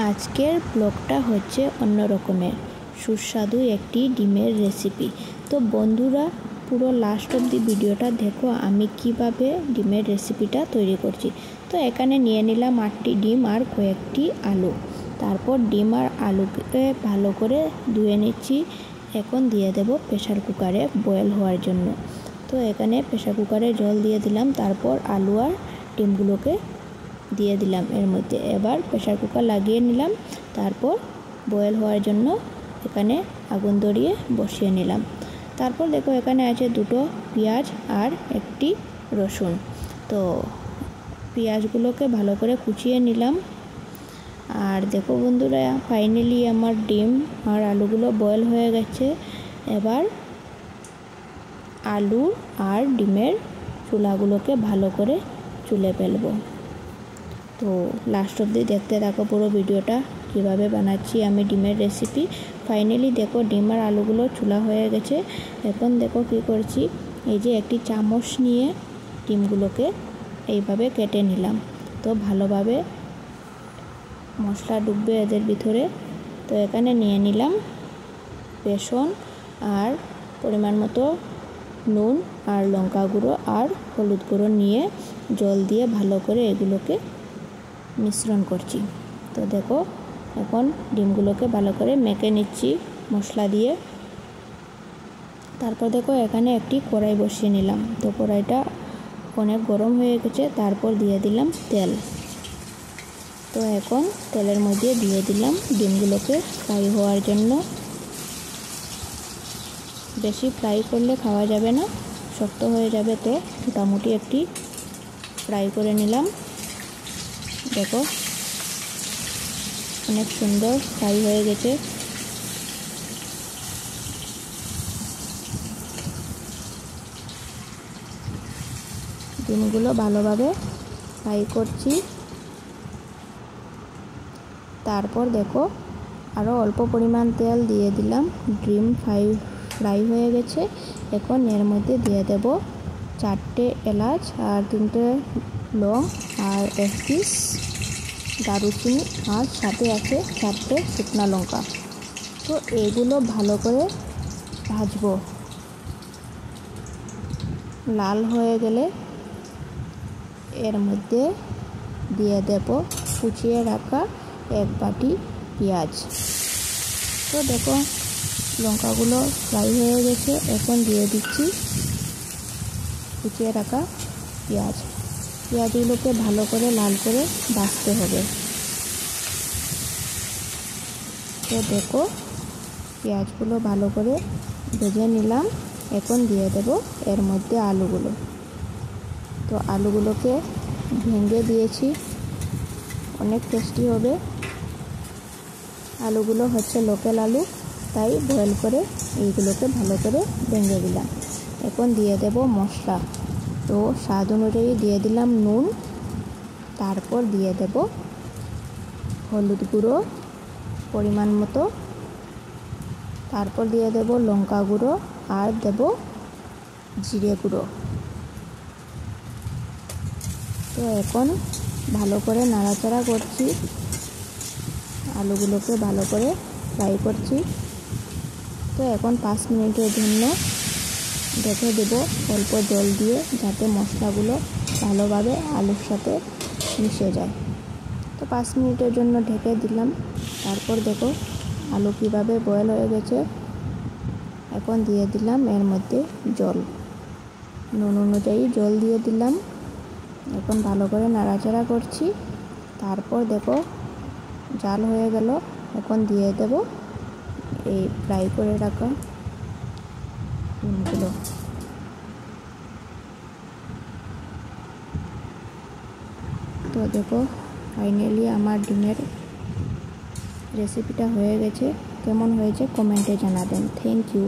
আজকের ব্লগটা হচ্ছে অন্য রকমের সুস্বাদু একটি ডিমের রেসিপি। তো বন্ধুরা পুরো লাস্ট অবধি ভিডিওটা দেখো আমি কিভাবে ডিমের রেসিপিটা তৈরি করছি। তো এখানে নিয়ে নিলাম 8টি ডিম আর কয়েকটি আলু। তারপর ডিম আর আলুকে ভালো করে ধুয়ে নিচ্ছি। এখন দিয়ে দেব প্রেসার কুকারে বয়েল হওয়ার জন্য। তো এখানে প্রেসার কুকারে জল দিয়ে দিলাম, তারপর আলু আর ডিমগুলোকে দিয়ে দিলাম এর মধ্যে। এবার প্রেসার কুকার লাগিয়ে নিলাম, তারপর বয়েল হওয়ার জন্য এখানে আগুন ধরিয়ে বসিয়ে নিলাম। তারপর দেখো এখানে আছে 2টো পেঁয়াজ আর একটি রসুন। তো পেঁয়াজগুলোকে ভালো করে কুচিয়ে নিলাম। আর দেখো বন্ধুরা ফাইনালি আমার ডিম আর আলুগুলো বয়েল হয়ে গেছে। এবার আলু আর ডিমের চুলাগুলোকে ভালো করে চুলে ফেলবো। তো লাস্ট অবধি দেখতে থাকো পুরো ভিডিওটা কিভাবে বানাচ্ছি আমি ডিমের রেসিপি। ফাইনালি দেখো ডিম আর আলুগুলো চুলা হয়ে গেছে। এখন দেখো কি করছি, এই যে একটি চামচ নিয়ে ডিমগুলোকে এইভাবে কেটে নিলাম। তো ভালোভাবে মশলা ডুববে এদের ভিতরে। তো এখানে নিয়ে নিলাম বেসন আর পরিমাণ মতো নুন আর লঙ্কা গুঁড়ো আর হলুদ গুঁড়ো নিয়ে জল দিয়ে ভালো করে এগুলোকে মিশ্রণ করছি। তো দেখো এখন ডিমগুলোকে ভালো করে মেখে নিচ্ছি মশলা দিয়ে। তারপর দেখো এখানে একটি কড়াই বসিয়ে নিলাম। তো কড়াইটা অনেক গরম হয়ে গেছে। তারপর দিয়ে দিলাম তেল। তো এখন তেলের মধ্যে দিয়ে দিলাম ডিমগুলোকে ফ্রাই হওয়ার জন্য। বেশি ফ্রাই করলে খাওয়া যাবে না, শক্ত হয়ে যাবে। তো মোটামুটি একটি ফ্রাই করে নিলাম। দেখো অনেক সুন্দর ফ্রাই হয়ে গেছে। ডিমগুলো ভালোভাবে ফ্রাই করছি। তারপর দেখো আরও অল্প পরিমাণ তেল দিয়ে দিলাম। ডিম ফ্রাই হয়ে গেছে। এখন এর মধ্যে দিয়ে দেব 4টে এলাচ আর 3টে লং আর 1 পিস দারুচিনি আর সাথে আছে 4টে শুকনো লঙ্কা। তো এগুলো ভালো করে ভাজবো। লাল হয়ে গেলে এর মধ্যে দিয়ে দেব কুচিয়ে রাখা 1 বাটি পেঁয়াজ। তো দেখো লঙ্কাগুলো ফ্রাই হয়ে গেছে। এখন দিয়ে দিচ্ছি কুচিয়ে রাখা পেঁয়াজ। পেঁয়াজগুলোকে ভালো করে লাল করে ভাজতে হবে। তো দেখো পেঁয়াজগুলো ভালো করে ভেজে নিলাম। এখন দিয়ে দেব এর মধ্যে আলুগুলো। তো আলুগুলোকে ভেঙে দিয়েছি, অনেক টেস্টি হবে। আলুগুলো হচ্ছে লোকাল আলু, তাই বয়েল করে এইগুলোকে ভালো করে ভেঙে দিলাম। এখন দিয়ে দেব মশলা। তো স্বাদ অনুযায়ী দিয়ে দিলাম নুন। তারপর দিয়ে দেব হলুদ গুঁড়ো পরিমাণ মতো। তারপর দিয়ে দেব লঙ্কা গুঁড়ো আর দেব জিরে গুঁড়ো। তো এখন ভালো করে নাড়াচাড়া করছি। আলুগুলোকে ভালো করে ফ্রাই করছি। তো এখন 5 মিনিটের জন্য ঢেকে দেব অল্প জল দিয়ে, যাতে মশলাগুলো ভালোভাবে আলুর সাথে মিশে যায়। তো 5 মিনিটের জন্য ঢেকে দিলাম। তারপর দেখো আলু কীভাবে বয়েল হয়ে গেছে। এখন দিয়ে দিলাম এর মধ্যে জল, নুন অনুযায়ী জল দিয়ে দিলাম। এখন ভালো করে নাড়াচাড়া করছি। তারপর দেখো জাল হয়ে গেল। এখন দিয়ে দেব এই ফ্রাই করে রাখা ডিমগুলো। তো দেখো ফাইনালি আমার ডিমের রেসিপিটা হয়ে গেছে। কেমন হয়েছে কমেন্টে জানাবেন। Thank you.